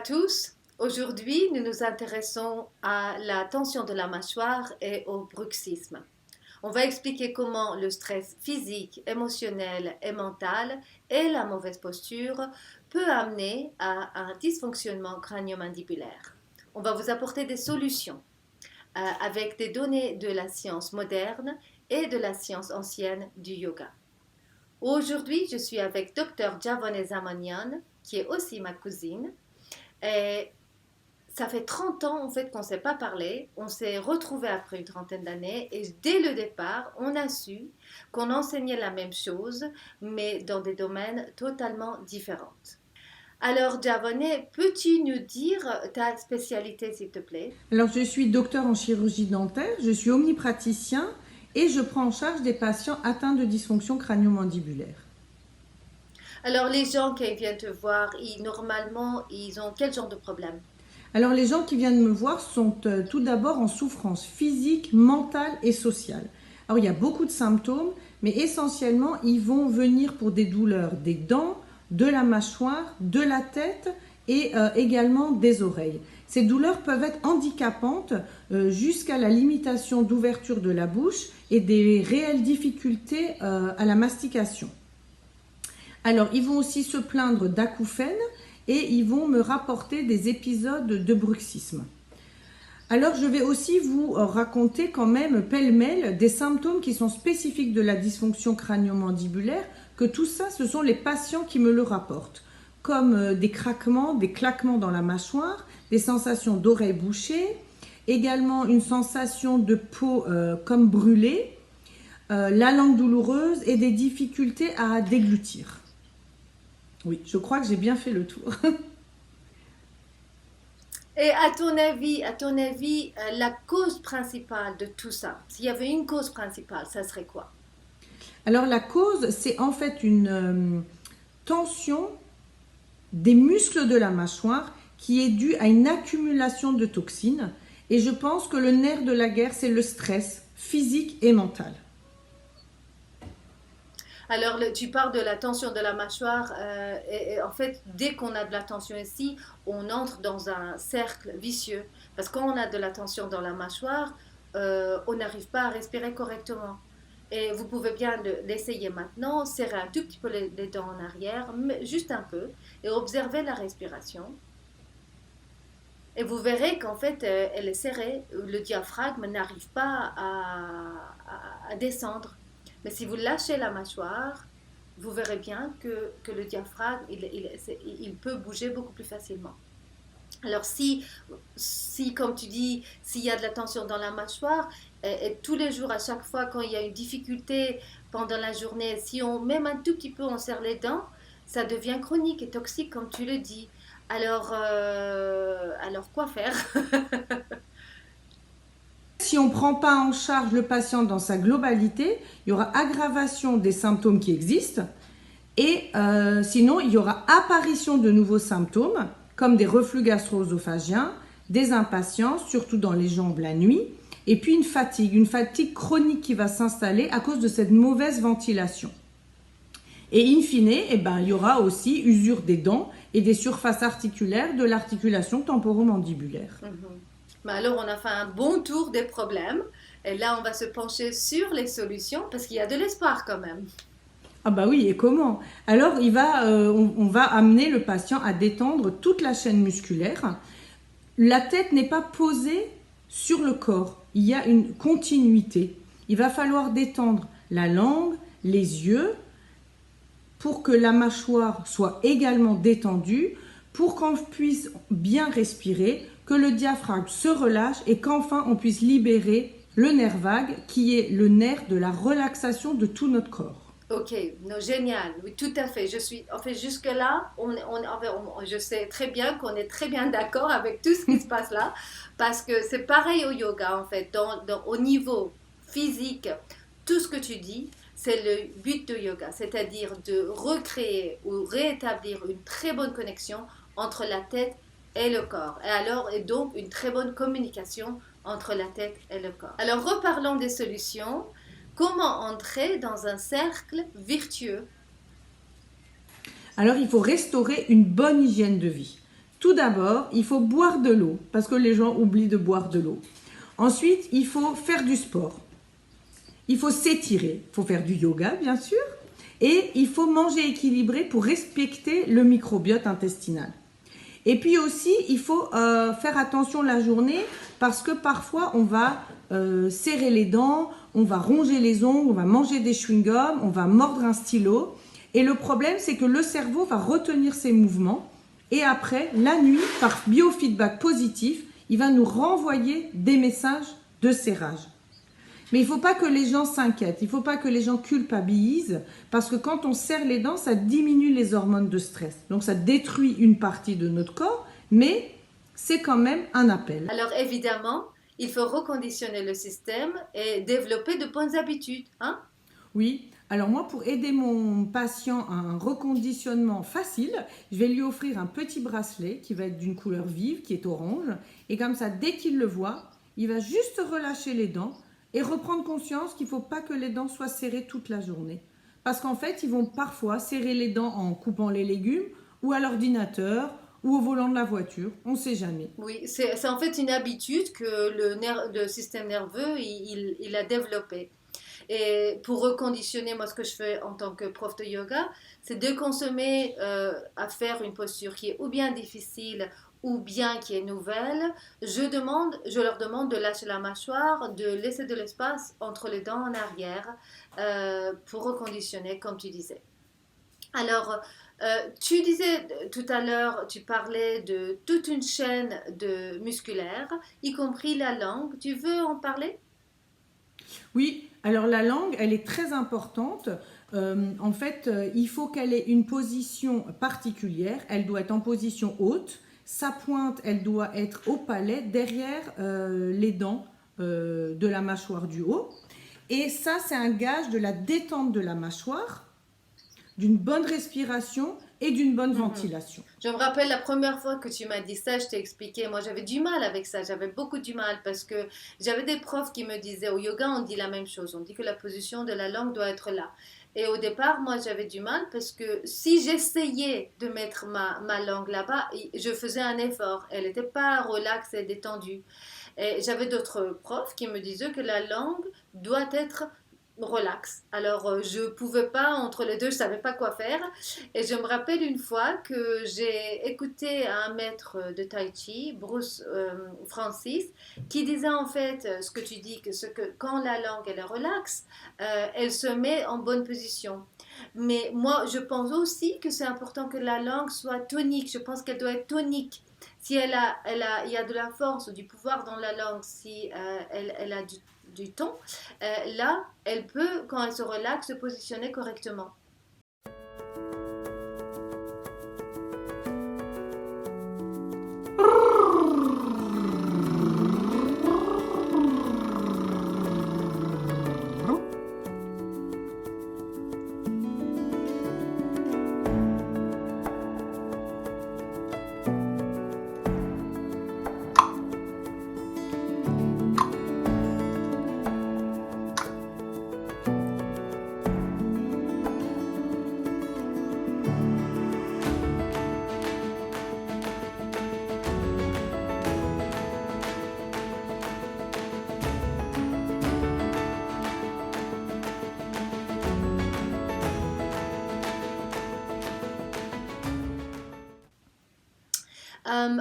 tous. Aujourd'hui, nous nous intéressons à la tension de la mâchoire et au bruxisme. On va expliquer comment le stress physique, émotionnel et mental et la mauvaise posture peut amener à un dysfonctionnement crânio-mandibulaire. On va vous apporter des solutions avec des données de la science moderne et de la science ancienne du yoga. Aujourd'hui, je suis avec Dr Javone Zamanian, qui est aussi ma cousine. Et ça fait 30 ans en fait qu'on ne s'est pas parlé, on s'est retrouvés après une trentaine d'années et dès le départ, on a su qu'on enseignait la même chose, mais dans des domaines totalement différents. Alors Javone, peux-tu nous dire ta spécialité s'il te plaît? Alors, je suis docteur en chirurgie dentaire, je suis omnipraticien et je prends en charge des patients atteints de dysfonction crânio-mandibulaire. Alors les gens qui viennent te voir, normalement, ils ont quel genre de problème? Alors, les gens qui viennent me voir sont tout d'abord en souffrance physique, mentale et sociale. Alors, il y a beaucoup de symptômes, mais essentiellement, ils vont venir pour des douleurs des dents, de la mâchoire, de la tête et également des oreilles. Ces douleurs peuvent être handicapantes jusqu'à la limitation d'ouverture de la bouche et des réelles difficultés à la mastication. Alors, ils vont aussi se plaindre d'acouphènes et ils vont me rapporter des épisodes de bruxisme. Alors, je vais aussi vous raconter quand même pêle-mêle des symptômes qui sont spécifiques de la dysfonction crânio-mandibulaire, que tout ça, ce sont les patients qui me le rapportent, comme des craquements, des claquements dans la mâchoire, des sensations d'oreilles bouchées, également une sensation de peau comme brûlée, la langue douloureuse et des difficultés à déglutir. Oui, je crois que j'ai bien fait le tour. Et à ton avis, la cause principale de tout ça, s'il y avait une cause principale, ça serait quoi? Alors la cause, c'est en fait une tension des muscles de la mâchoire qui est due à une accumulation de toxines. Et je pense que le nerf de la guerre, c'est le stress physique et mental. Alors, tu parles de la tension de la mâchoire. Et en fait, dès qu'on a de la tension ici, on entre dans un cercle vicieux. Parce que quand on a de la tension dans la mâchoire, on n'arrive pas à respirer correctement. Et vous pouvez bien l'essayer maintenant, serrer un tout petit peu les dents en arrière, mais juste un peu, et observer la respiration. Et vous verrez qu'en fait, elle est serrée, le diaphragme n'arrive pas à descendre. Mais si vous lâchez la mâchoire, vous verrez bien que le diaphragme, il peut bouger beaucoup plus facilement. Alors si, comme tu dis, s'il y a de la tension dans la mâchoire, et tous les jours, à chaque fois, quand il y a une difficulté pendant la journée, si on, même un tout petit peu, on serre les dents, ça devient chronique et toxique, comme tu le dis. Alors quoi faire? Si on ne prend pas en charge le patient dans sa globalité, il y aura aggravation des symptômes qui existent et sinon il y aura apparition de nouveaux symptômes comme des reflux gastro-œsophagiens, des impatiences, surtout dans les jambes la nuit, et puis une fatigue chronique qui va s'installer à cause de cette mauvaise ventilation. Et in fine, il y aura aussi usure des dents et des surfaces articulaires de l'articulation temporomandibulaire. Mais alors, on a fait un bon tour des problèmes. Et là, on va se pencher sur les solutions parce qu'il y a de l'espoir quand même. Ah bah oui, et comment? Alors, on va amener le patient à détendre toute la chaîne musculaire. La tête n'est pas posée sur le corps. Il y a une continuité. Il va falloir détendre la langue, les yeux, pour que la mâchoire soit également détendue, pour qu'on puisse bien respirer, que le diaphragme se relâche et qu'enfin on puisse libérer le nerf vague qui est le nerf de la relaxation de tout notre corps. Ok, non, génial, oui, tout à fait. En fait, jusque-là, je sais très bien qu'on est très bien d'accord avec tout ce qui se passe là, parce que c'est pareil au yoga, en fait, au niveau physique, tout ce que tu dis, c'est le but de yoga, c'est-à-dire de recréer ou rétablir une très bonne connexion entre la tête et le corps. Et donc, une très bonne communication entre la tête et le corps. Alors, reparlons des solutions. Comment entrer dans un cercle vertueux? Alors, il faut restaurer une bonne hygiène de vie. Tout d'abord, il faut boire de l'eau, parce que les gens oublient de boire de l'eau. Ensuite, il faut faire du sport. Il faut s'étirer. Il faut faire du yoga, bien sûr. Et il faut manger équilibré pour respecter le microbiote intestinal. Et puis aussi, il faut faire attention la journée parce que parfois, on va serrer les dents, on va ronger les ongles, on va manger des chewing-gums, on va mordre un stylo. Et le problème, c'est que le cerveau va retenir ses mouvements et après, la nuit, par biofeedback positif, il va nous renvoyer des messages de serrage. Mais il ne faut pas que les gens s'inquiètent, il ne faut pas que les gens culpabilisent, parce que quand on serre les dents, ça diminue les hormones de stress. Donc ça détruit une partie de notre corps, mais c'est quand même un appel. Alors évidemment, il faut reconditionner le système et développer de bonnes habitudes, hein? Oui, alors moi pour aider mon patient à un reconditionnement facile, je vais lui offrir un petit bracelet qui va être d'une couleur vive, qui est orange, et comme ça, dès qu'il le voit, il va juste relâcher les dents, et reprendre conscience qu'il ne faut pas que les dents soient serrées toute la journée. Parce qu'en fait, ils vont parfois serrer les dents en coupant les légumes ou à l'ordinateur ou au volant de la voiture. On ne sait jamais. Oui, c'est en fait une habitude que le système nerveux, il a développé. Et pour reconditionner, moi, ce que je fais en tant que prof de yoga, c'est de consommer à faire une posture qui est ou bien difficile ou bien qui est nouvelle. Je leur demande de lâcher la mâchoire, de laisser de l'espace entre les dents en arrière pour reconditionner, comme tu disais. Alors, tu disais tout à l'heure, tu parlais de toute une chaîne de musculaire, y compris la langue. Tu veux en parler? Oui, alors la langue, elle est très importante. En fait, il faut qu'elle ait une position particulière. Elle doit être en position haute. Sa pointe, elle doit être au palais, derrière les dents de la mâchoire du haut. Et ça, c'est un gage de la détente de la mâchoire, d'une bonne respiration et d'une bonne ventilation. Je me rappelle la première fois que tu m'as dit ça, je t'ai expliqué. Moi, j'avais du mal avec ça. J'avais beaucoup du mal parce que j'avais des profs qui me disaient au yoga, on dit la même chose. On dit que la position de la langue doit être là. Et au départ, moi, j'avais du mal parce que si j'essayais de mettre ma langue là-bas, je faisais un effort. Elle n'était pas relaxe et détendue. Et j'avais d'autres profs qui me disaient que la langue doit être relax. Alors, je pouvais pas, entre les deux, je savais pas quoi faire. Et je me rappelle une fois que j'ai écouté un maître de Tai Chi, Bruce Francis, qui disait en fait ce que tu dis, que quand la langue elle est relaxe, elle se met en bonne position. Mais moi, je pense aussi que c'est important que la langue soit tonique. Je pense qu'elle doit être tonique. Si il y a de la force ou du pouvoir dans la langue, si elle a du ton, là, elle peut, quand elle se relaxe, se positionner correctement.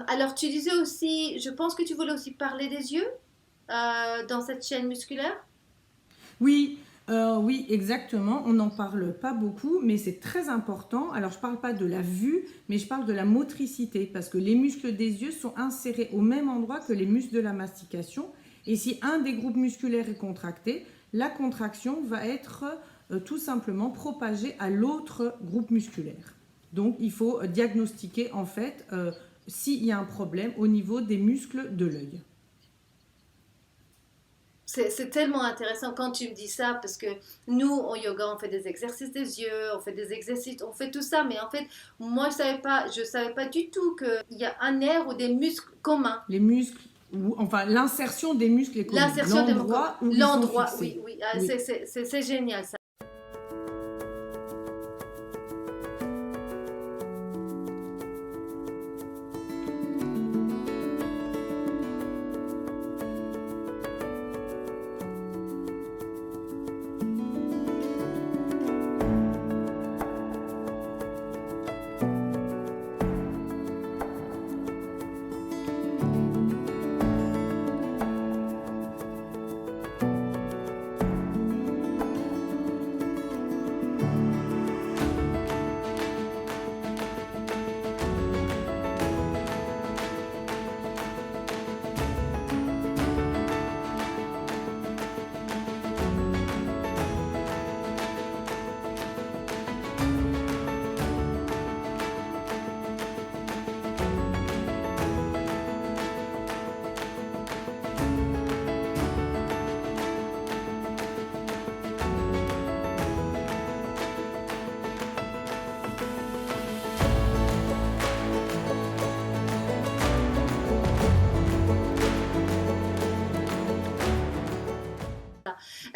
Alors, tu disais aussi, je pense que tu voulais aussi parler des yeux dans cette chaîne musculaire. Oui, oui, exactement. On n'en parle pas beaucoup, mais c'est très important. Alors, je ne parle pas de la vue, mais je parle de la motricité, parce que les muscles des yeux sont insérés au même endroit que les muscles de la mastication. Et si un des groupes musculaires est contracté, la contraction va être tout simplement propagée à l'autre groupe musculaire. Donc, il faut diagnostiquer en fait s'il y a un problème au niveau des muscles de l'œil. C'est tellement intéressant quand tu me dis ça parce que nous, en yoga, on fait des exercices des yeux, on fait des exercices, on fait tout ça. Mais en fait, moi, je savais pas du tout qu'il y a un nerf ou des muscles communs. Les muscles, ou enfin l'insertion des muscles est commune. L'insertion des muscles. L'endroit où L'endroit, ils sont fixés. oui, oui. Ah, Oui. c'est génial ça.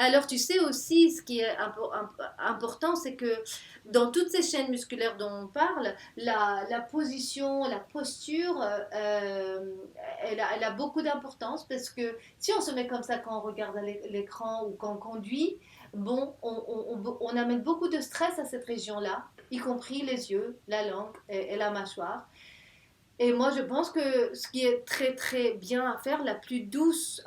Alors, tu sais aussi, ce qui est important, c'est que dans toutes ces chaînes musculaires dont on parle, la position, la posture, elle a beaucoup d'importance parce que si on se met comme ça quand on regarde à l'écran ou quand on conduit, bon, on amène beaucoup de stress à cette région-là, y compris les yeux, la langue et la mâchoire. Et moi, je pense que ce qui est très très bien à faire, la plus douce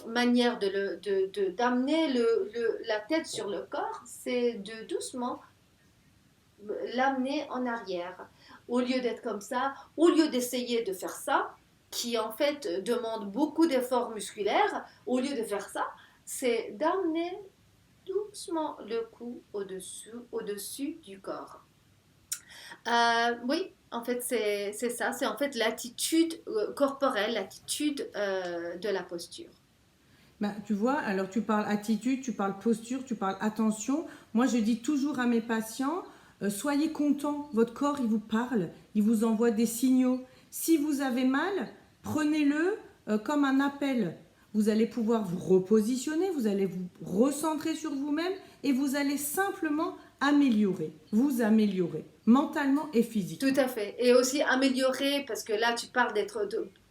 manière d'amener la tête sur le corps, c'est de doucement l'amener en arrière. Au lieu d'être comme ça, au lieu d'essayer de faire ça, qui en fait demande beaucoup d'efforts musculaires, au lieu de faire ça, c'est d'amener doucement le cou au-dessus du corps. Oui, en fait, c'est ça. C'est en fait l'attitude corporelle, l'attitude de la posture. Bah, tu vois, alors tu parles attitude, tu parles posture, tu parles attention. Moi, je dis toujours à mes patients, soyez contents, votre corps, il vous parle, il vous envoie des signaux. Si vous avez mal, prenez-le comme un appel. Vous allez pouvoir vous repositionner, vous allez vous recentrer sur vous-même et vous allez simplement vous améliorer, mentalement et physiquement. Tout à fait. Et aussi améliorer, parce que là, tu parles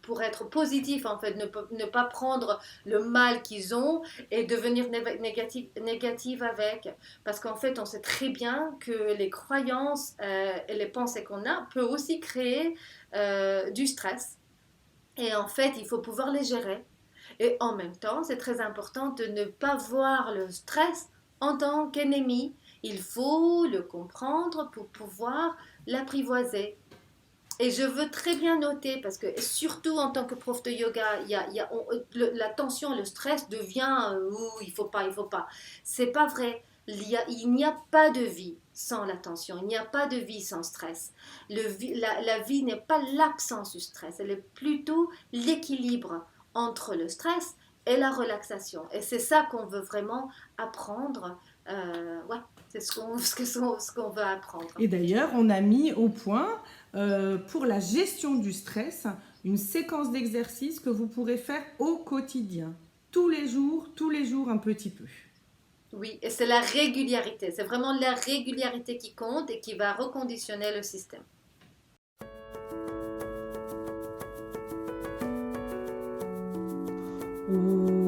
pour être positif, en fait, ne pas prendre le mal qu'ils ont et devenir négatif avec. Parce qu'en fait, on sait très bien que les croyances et les pensées qu'on a peuvent aussi créer du stress. Et en fait, il faut pouvoir les gérer. Et en même temps, c'est très important de ne pas voir le stress en tant qu'ennemi. Il faut le comprendre pour pouvoir l'apprivoiser. Et je veux très bien noter, parce que surtout en tant que prof de yoga, la tension, le stress devient il faut pas, il faut pas. C'est pas vrai. Il n'y a pas de vie sans la tension, il n'y a pas de vie sans stress. La vie n'est pas l'absence du stress, elle est plutôt l'équilibre entre le stress et la relaxation. Et c'est ça qu'on veut vraiment apprendre. Ouais, c'est ce qu'on veut apprendre. Et d'ailleurs, on a mis au point pour la gestion du stress une séquence d'exercices que vous pourrez faire au quotidien, tous les jours un petit peu. Oui, et c'est la régularité. C'est vraiment la régularité qui compte et qui va reconditionner le système. Ouh.